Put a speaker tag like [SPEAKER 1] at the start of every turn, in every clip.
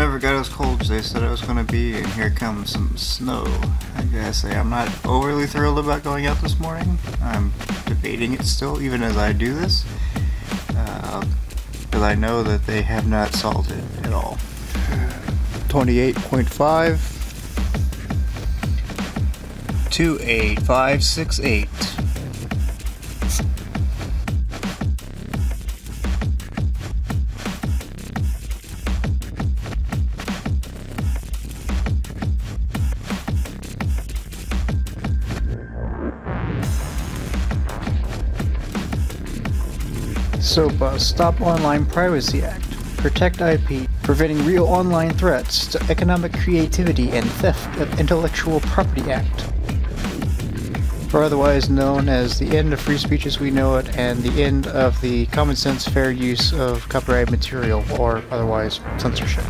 [SPEAKER 1] never got as cold as they said it was going to be, and here comes some snow. I gotta say, I'm not overly thrilled about going out this morning. I'm debating it still, even as I do this, because I know that they have not salted at all. 28.5 28568. Sopa, Stop Online Privacy Act, Protect IP, Preventing Real Online Threats to Economic Creativity and Theft of Intellectual Property Act, or otherwise known as the end of free speech as we know it and the end of the common sense fair use of copyrighted material, or otherwise censorship.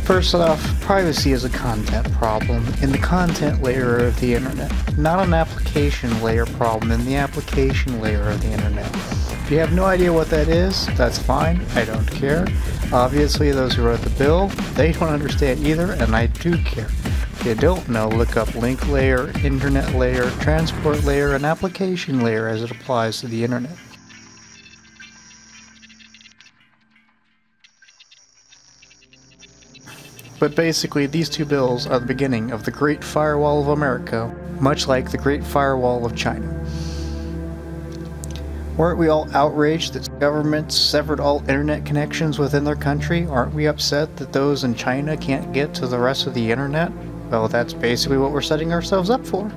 [SPEAKER 1] First off, privacy is a content problem in the content layer of the internet, not an application layer problem in the application layer of the internet. If you have no idea what that is, that's fine, I don't care. Obviously those who wrote the bill, they don't understand either, and I do care. If you don't know, look up link layer, internet layer, transport layer, and application layer as it applies to the internet. But basically, these two bills are the beginning of the Great Firewall of America, much like the Great Firewall of China. Weren't we all outraged that governments severed all internet connections within their country? Aren't we upset that those in China can't get to the rest of the internet? Well, that's basically what we're setting ourselves up for.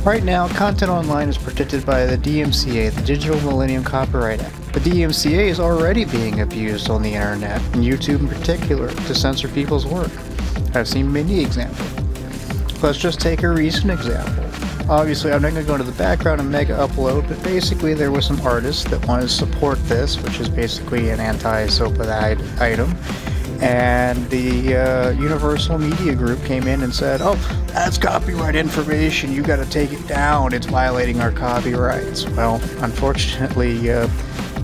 [SPEAKER 1] Right now, content online is protected by the DMCA, the Digital Millennium Copyright Act. The DMCA is already being abused on the internet, and YouTube in particular, to censor people's work. I've seen many examples. Let's just take a recent example. Obviously, I'm not going to go into the background of Mega Upload, but basically there was some artists that wanted to support this, which is basically an anti-Sopa item. And the Universal Media Group came in and said, oh, that's copyright information, you gotta take it down, it's violating our copyrights. Well, unfortunately,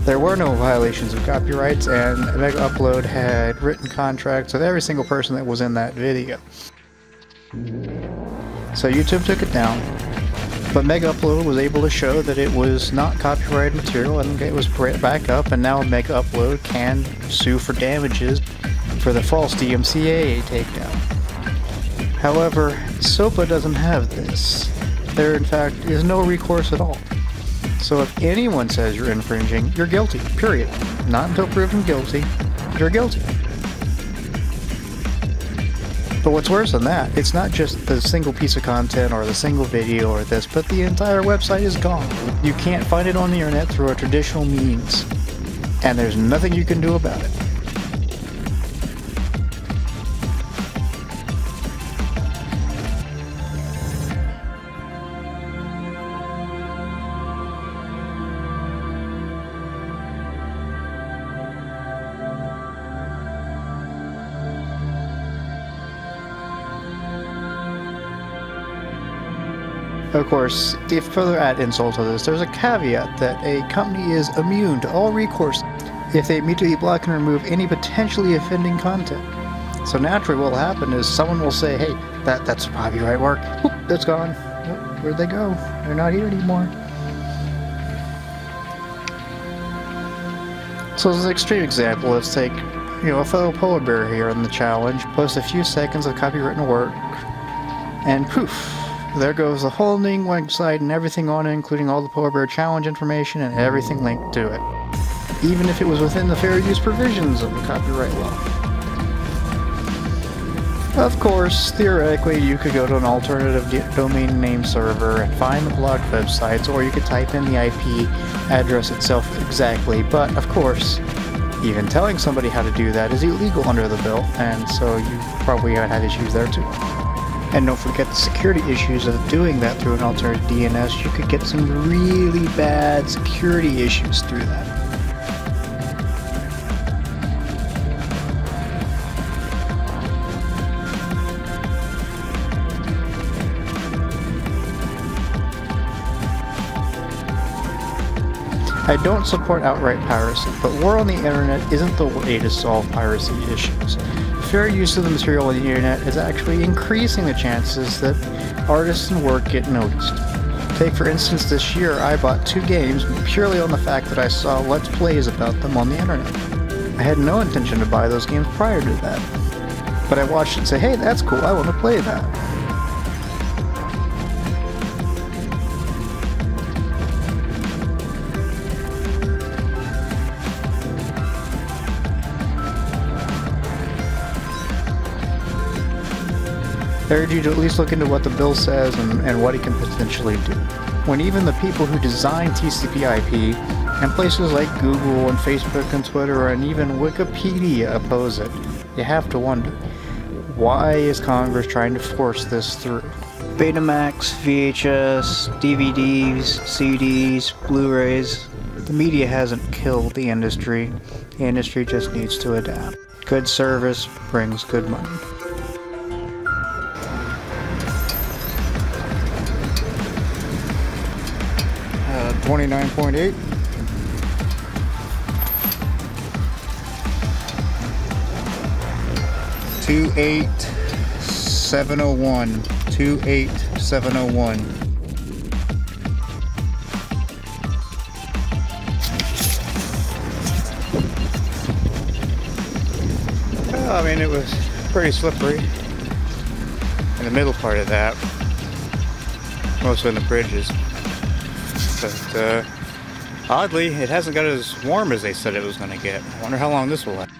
[SPEAKER 1] there were no violations of copyrights, and Mega Upload had written contracts with every single person that was in that video. So YouTube took it down, but Mega Upload was able to show that it was not copyrighted material, and it was back up, and now Mega Upload can sue for damages for the false DMCA takedown. However, Sopa doesn't have this. There, in fact, is no recourse at all. So if anyone says you're infringing, you're guilty, period. Not until proven guilty, you're guilty. But what's worse than that, it's not just the single piece of content or the single video or this, but the entire website is gone. You can't find it on the internet through a traditional means, and there's nothing you can do about it. Of course, to further add insult to this, there's a caveat that a company is immune to all recourse if they immediately block and remove any potentially offending content. So naturally what will happen is someone will say, hey, that's copyright work, whoop, it's gone. Oh, where'd they go? They're not here anymore. So as an extreme example, let's take a fellow polar bear here in the challenge, post a few seconds of copywritten work, and poof, there goes the whole website and everything on it, including all the Polar Bear Challenge information and everything linked to it, even if it was within the fair use provisions of the copyright law. Of course, theoretically, you could go to an alternative domain name server and find the blocked websites, or you could type in the IP address itself exactly, but of course, even telling somebody how to do that is illegal under the bill, and so you probably haven't had issues there too. And don't forget the security issues of doing that through an alternative DNS. You could get some really bad security issues through that. I don't support outright piracy, but war on the internet isn't the way to solve piracy issues. Fair use of the material on the internet is actually increasing the chances that artists and work get noticed. Take for instance this year, I bought 2 games purely on the fact that I saw Let's Plays about them on the internet. I had no intention to buy those games prior to that, but I watched it and said, hey, that's cool, I want to play that. I urge you to at least look into what the bill says and what it can potentially do. When even the people who design TCP/IP and places like Google and Facebook and Twitter and even Wikipedia oppose it, you have to wonder, why is Congress trying to force this through? Betamax, VHS, DVDs, CDs, Blu-rays. The media hasn't killed the industry. The industry just needs to adapt. Good service brings good money. 29.8. $28,701. 28701. Well, I mean, it was pretty slippery in the middle part of that, mostly in the bridges. But oddly, it hasn't got as warm as they said it was going to get. I wonder how long this will last.